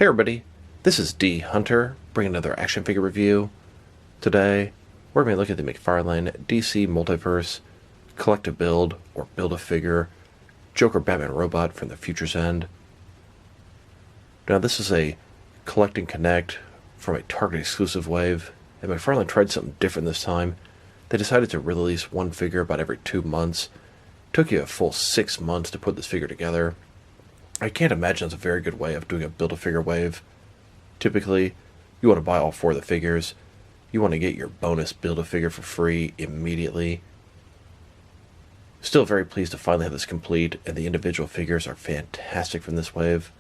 Hey everybody, this is D Hunter, bringing another action figure review. Today, we're going to be looking at the McFarlane DC Multiverse Collective Build, or Build-A-Figure, Joker Batman Robot from the Future's End. Now this is a collect and connect from a Target exclusive wave, and McFarlane tried something different this time. They decided to release one figure about every 2 months. It took you a full 6 months to put this figure together. I can't imagine it's a very good way of doing a Build-A-Figure wave. Typically, you want to buy all 4 of the figures. You want to get your bonus Build-A-Figure for free immediately. Still very pleased to finally have this complete, and the individual figures are fantastic from this wave.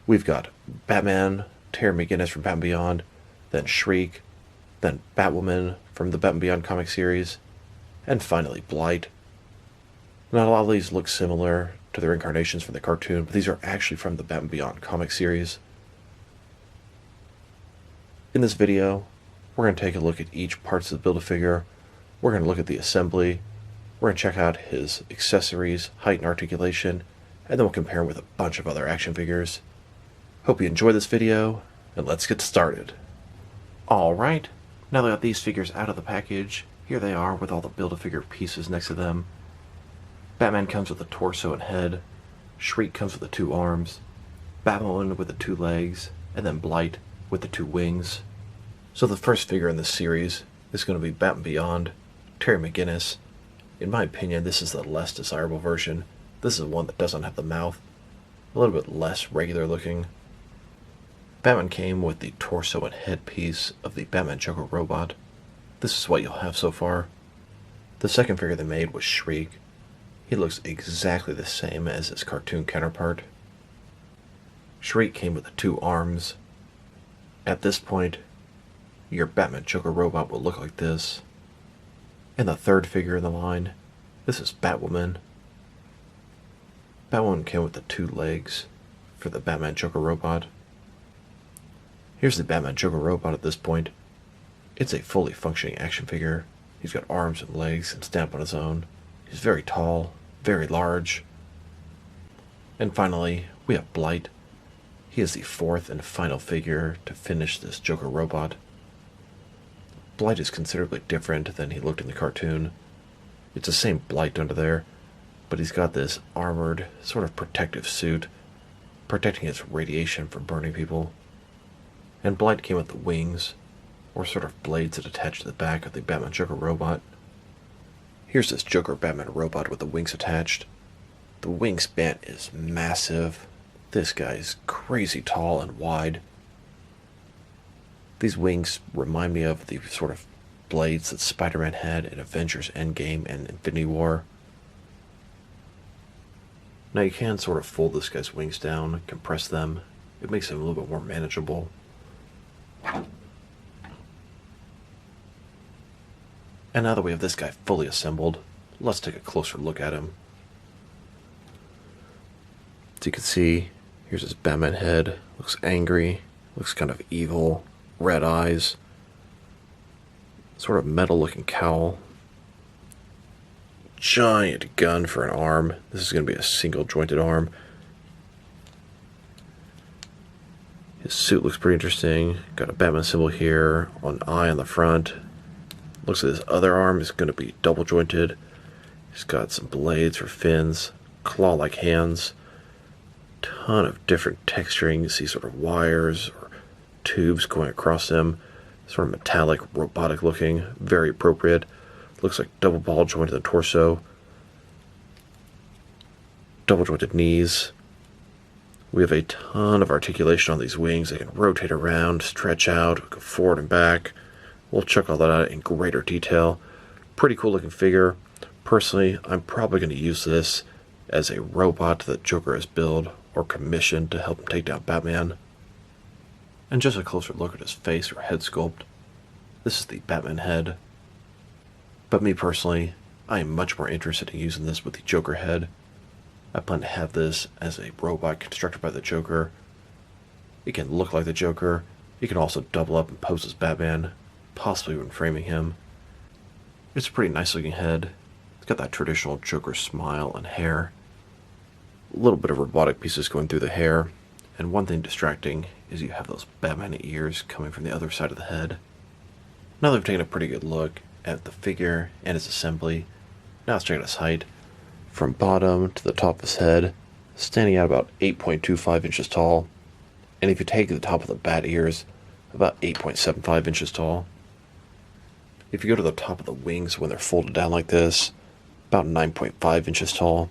We've got Batman, Terry McGinnis from Batman Beyond, then Shriek, then Batwoman from the Batman Beyond comic series, and finally Blight. Now a lot of these look similar to their incarnations from the cartoon, but these are actually from the Batman Beyond comic series. In this video, we're going to take a look at each parts of the Build-A-Figure. We're going to look at the assembly. We're going to check out his accessories, height, and articulation, and then we'll compare him with a bunch of other action figures. Hope you enjoy this video, and let's get started. Alright, now that I got these figures out of the package, here they are with all the Build-A-Figure pieces next to them. Batman comes with the torso and head, Shriek comes with the 2 arms, Batwoman with the 2 legs, and then Blight with the 2 wings. So the first figure in this series is going to be Batman Beyond, Terry McGinnis. In my opinion, this is the less desirable version. This is one that doesn't have the mouth, a little bit less regular looking. Batman came with the torso and head piece of the Batman Joker robot. This is what you'll have so far. The second figure they made was Shriek. He looks exactly the same as his cartoon counterpart. Shriek came with the 2 arms. At this point, your Batman Joker robot will look like this. And the third figure in the line, this is Batwoman. Batwoman came with the 2 legs for the Batman Joker robot. Here's the Batman Joker robot at this point. It's a fully functioning action figure. He's got arms and legs and stamp on his own. He's very tall, very large. And finally, we have Blight. He is the 4th and final figure to finish this Joker robot. Blight is considerably different than he looked in the cartoon. It's the same Blight under there, but he's got this armored, sort of protective suit, protecting his radiation from burning people. And Blight came with the wings, or sort of blades that attach to the back of the Batman Joker robot. Here's this Joker Batman robot with the wings attached. The wingspan is massive. This guy's crazy tall and wide. These wings remind me of the sort of blades that Spider-Man had in Avengers Endgame and Infinity War. Now you can sort of fold this guy's wings down, compress them. It makes them a little bit more manageable. And now that we have this guy fully assembled, let's take a closer look at him. As you can see, here's his Batman head. Looks angry, looks kind of evil, red eyes, sort of metal looking cowl. Giant gun for an arm. This is going to be a single jointed arm. His suit looks pretty interesting. Got a Batman symbol here, an eye on the front. Looks like his other arm is going to be double jointed. He's got some blades for fins, claw-like hands, ton of different texturing. You see sort of wires or tubes going across him, sort of metallic, robotic looking, very appropriate. Looks like double ball jointed in the torso, double jointed knees. We have a ton of articulation on these wings. They can rotate around, stretch out, go forward and back. We'll check all that out in greater detail. Pretty cool looking figure. Personally, I'm probably going to use this as a robot that Joker has built or commissioned to help him take down Batman. And just a closer look at his face or head sculpt. This is the Batman head. But me personally, I am much more interested in using this with the Joker head. I plan to have this as a robot constructed by the Joker. It can look like the Joker. It can also double up and pose as Batman, possibly when framing him. It's a pretty nice looking head. It's got that traditional Joker smile and hair. A little bit of robotic pieces going through the hair. and one thing distracting is you have those Batman ears coming from the other side of the head. Now that we've taken a pretty good look at the figure and its assembly, now let's check out his height. From bottom to the top of his head, standing at about 8.25 inches tall, and if you take the top of the bat ears, about 8.75 inches tall. If you go to the top of the wings when they're folded down like this, about 9.5 inches tall.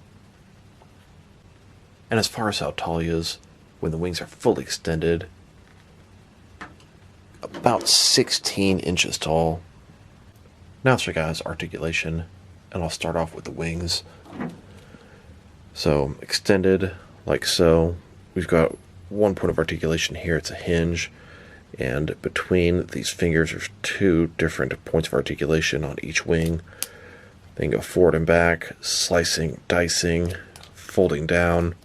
And as far as how tall he is, when the wings are fully extended, about 16 inches tall. Now let's check out his articulation, and I'll start off with the wings. So, extended, like so. We've got one point of articulation here, it's a hinge, and between these fingers there's two different points of articulation on each wing. They can go forward and back, slicing, dicing, folding down.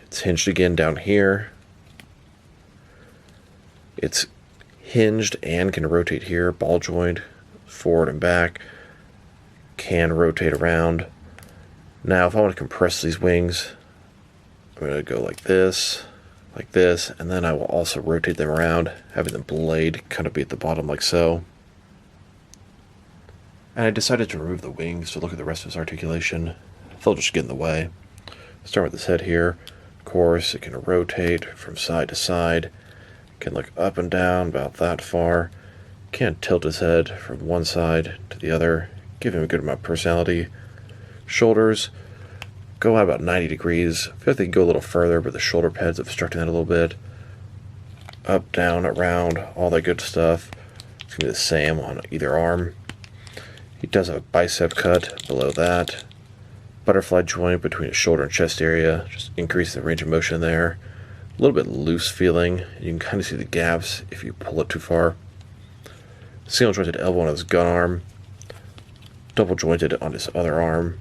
It's hinged again down here. It's hinged and can rotate here, ball joint, forward and back, can rotate around. Now if I want to compress these wings, I'm going to go like this, and then I will also rotate them around, having the blade kind of be at the bottom like so. And I decided to remove the wings to look at the rest of his articulation. They'll just get in the way. Start with his head here. Of course, it can rotate from side to side. It can look up and down about that far. Can tilt his head from one side to the other, give him a good amount of personality. Shoulders go out about 90 degrees. I feel like they can go a little further, but the shoulder pads obstructing that a little bit. Up, down, around, all that good stuff. It's going to be the same on either arm. He does have a bicep cut below that. Butterfly joint between his shoulder and chest area, just increasing the range of motion there. A little bit loose feeling. You can kind of see the gaps if you pull it too far. Single jointed elbow on his gun arm. Double jointed on his other arm.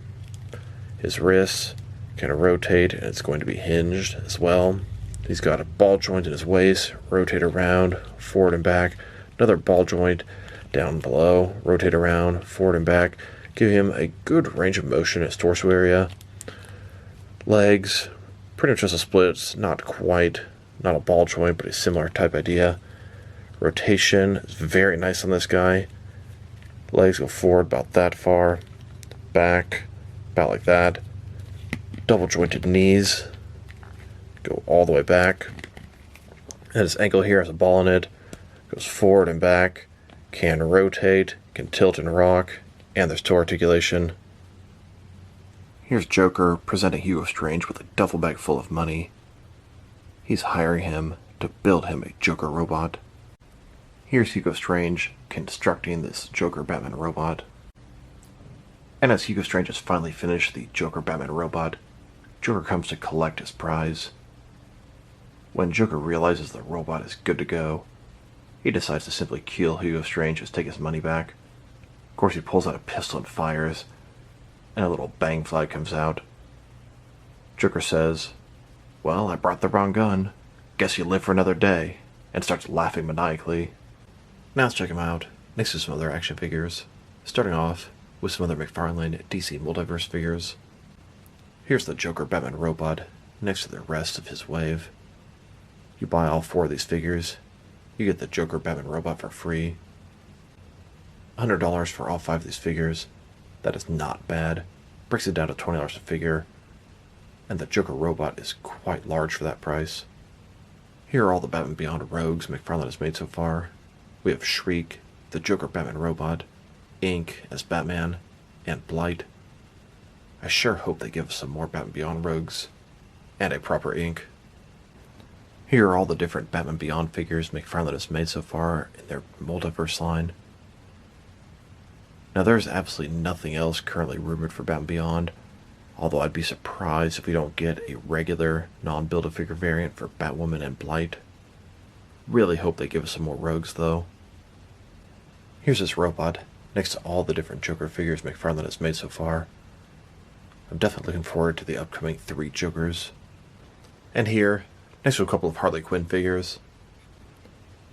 His wrists kind of rotate, and it's going to be hinged as well. He's got a ball joint in his waist, rotate around, forward and back. Another ball joint down below, rotate around, forward and back. Give him a good range of motion in his torso area. Legs, pretty much just a split, not quite, not a ball joint, but a similar type idea. Rotation is very nice on this guy. Legs go forward about that far, back about like that. Double jointed knees go all the way back. And his ankle here has a ball in it, goes forward and back, can rotate, can tilt and rock, and there's toe articulation. Here's Joker presenting Hugo Strange with a duffel bag full of money. He's hiring him to build him a Joker robot. Here's Hugo Strange constructing this Joker Batman robot. And as Hugo Strange has finally finished the Joker Batman robot, Joker comes to collect his prize. When Joker realizes the robot is good to go, he decides to simply kill Hugo Strange and take his money back. Of course, he pulls out a pistol and fires, and a little bang flag comes out. Joker says, "Well, I brought the wrong gun. Guess you live for another day," and starts laughing maniacally. Now let's check him out next to some other action figures, starting off with some other McFarlane DC Multiverse figures. Here's the Joker Batman robot next to the rest of his wave. You buy all 4 of these figures, you get the Joker Batman robot for free. $100 for all 5 of these figures. That is not bad. Breaks it down to $20 a figure. And the Joker robot is quite large for that price. Here are all the Batman Beyond rogues McFarlane has made so far. We have Shriek, the Joker Batman robot, Ink as Batman, and Blight. I sure hope they give us some more Batman Beyond rogues, and a proper Ink. Here are all the different Batman Beyond figures McFarlane has made so far in their multiverse line. Now there's absolutely nothing else currently rumored for Batman Beyond, although I'd be surprised if we don't get a regular non-Build-A-Figure variant for Batwoman and Blight. Really hope they give us some more rogues though. Here's this robot, next to all the different Joker figures McFarlane has made so far. I'm definitely looking forward to the upcoming 3 Jokers. And here, next to a couple of Harley Quinn figures.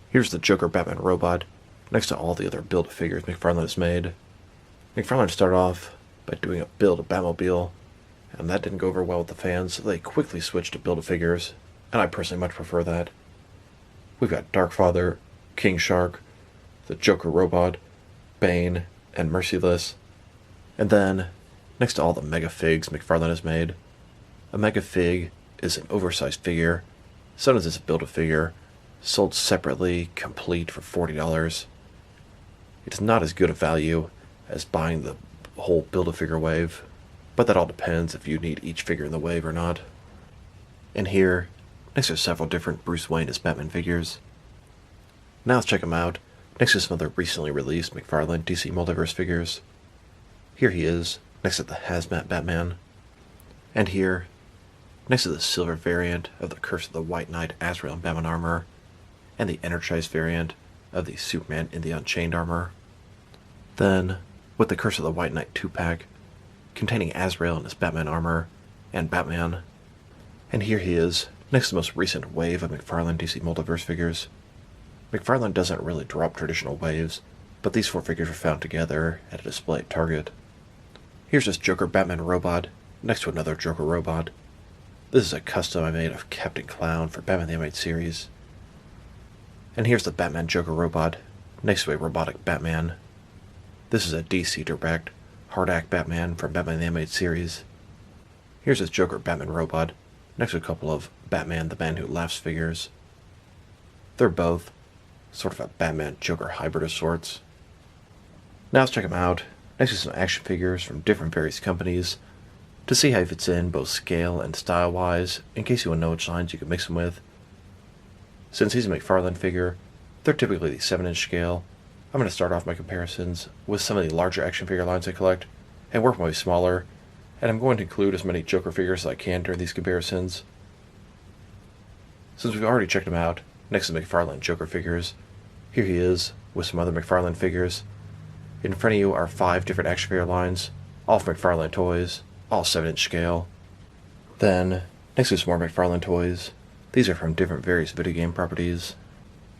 Here's the Joker Batman robot, next to all the other Build-A-Figures McFarlane has made. McFarlane started off by doing a Build-A-Batmobile, and that didn't go over well with the fans, so they quickly switched to Build-A-Figures, and I personally much prefer that. We've got Darkfather, King Shark, the Joker Robot, Bane, and Merciless. And then, next to all the mega figs McFarlane has made, a mega fig is an oversized figure, sometimes it's a Build-A-Figure, sold separately, complete for $40. It's not as good a value as buying the whole Build-A-Figure wave, but that all depends if you need each figure in the wave or not. And here, next to several different Bruce Wayne as Batman figures. Now let's check them out, next to some other recently released McFarlane DC Multiverse figures. Here he is, next to the Hazmat Batman. And here, next to the silver variant of the Curse of the White Knight Azrael and Batman armor, and the energized variant of the Superman in the Unchained armor. Then, with the Curse of the White Knight 2-pack, containing Azrael in his Batman armor, and Batman. And here he is, next to the most recent wave of McFarlane DC Multiverse figures. McFarlane doesn't really drop traditional waves, but these 4 figures were found together at a display at Target. Here's this Joker Batman robot, next to another Joker robot. This is a custom I made of Captain Clown for Batman the Animated Series. And here's the Batman Joker robot, next to a robotic Batman. This is a DC Direct Hard Act Batman from Batman the Animated Series. Here's this Joker Batman robot, next to a couple of Batman the Man Who Laughs figures. They're both sort of a Batman Joker hybrid of sorts. Now let's check them out, next to some action figures from different various companies, to see how he fits in both scale and style-wise, in case you want to know which lines you can mix him with. Since he's a McFarlane figure, they're typically the 7-inch scale. I'm going to start off my comparisons with some of the larger action figure lines I collect, and work my way smaller, and I'm going to include as many Joker figures as I can during these comparisons. Since we've already checked him out, next to McFarlane Joker figures, here he is with some other McFarlane figures. In front of you are 5 different action figure lines, all from McFarlane toys, all 7-inch scale. Then, next to some more McFarlane toys, these are from different various video game properties.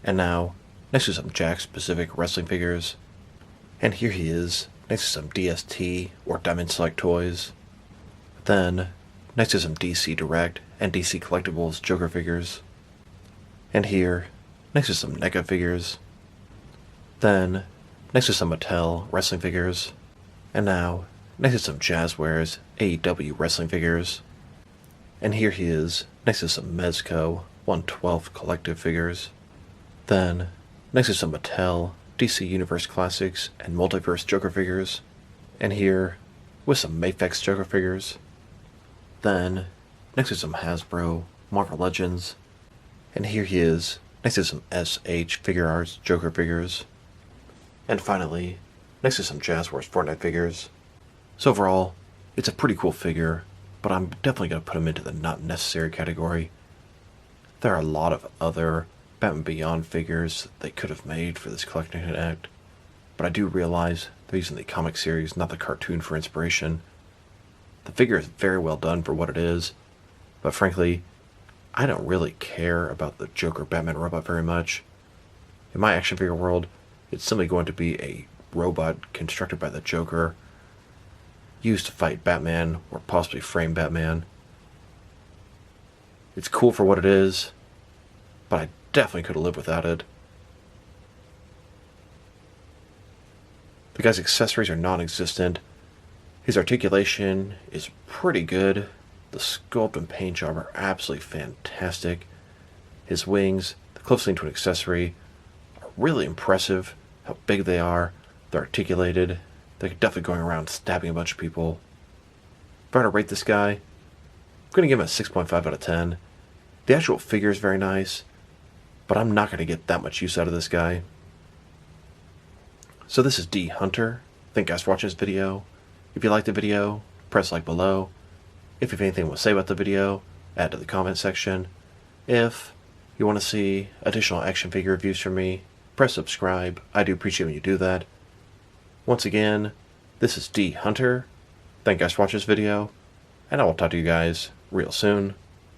And now, next to some Jakks Pacific wrestling figures. And here he is, next to some DST or Diamond Select toys. Then, next to some DC Direct and DC Collectibles Joker figures. And here, next to some NECA figures. Then, next to some Mattel wrestling figures. And now, next to some Jazzwares AEW wrestling figures. And here he is, next to some Mezco 1/12 collective figures. Then, next to some Mattel DC Universe Classics and Multiverse Joker figures. And here, with some Mafex Joker figures. Then, next to some Hasbro Marvel Legends. And here he is, next to some SH Figure Arts Joker figures. And finally, next to some Jazzwares Fortnite figures. So overall, it's a pretty cool figure, but I'm definitely going to put him into the not necessary category. There are a lot of other Batman Beyond figures they could have made for this collecting act, but I do realize they're using the comic series, not the cartoon, for inspiration. The figure is very well done for what it is, but frankly, I don't really care about the Joker Batman robot very much. In my action figure world, it's simply going to be a robot constructed by the Joker, used to fight Batman or possibly frame Batman. It's cool for what it is, but I definitely could have lived without it. The guy's accessories are non-existent. His articulation is pretty good. The sculpt and paint job are absolutely fantastic. His wings, the closely to an accessory, are really impressive. How big they are. They're articulated. They're definitely going around stabbing a bunch of people. If I were to rate this guy, I'm going to give him a 6.5 out of 10. The actual figure is very nice, but I'm not going to get that much use out of this guy. So this is D Hunter. Thank you guys for watching this video. If you liked the video, press like below. If you have anything to say about the video, add to the comment section. If you want to see additional action figure reviews from me, press subscribe. I do appreciate when you do that. Once again, this is D Hunter. Thank you guys for watching this video, and I will talk to you guys real soon.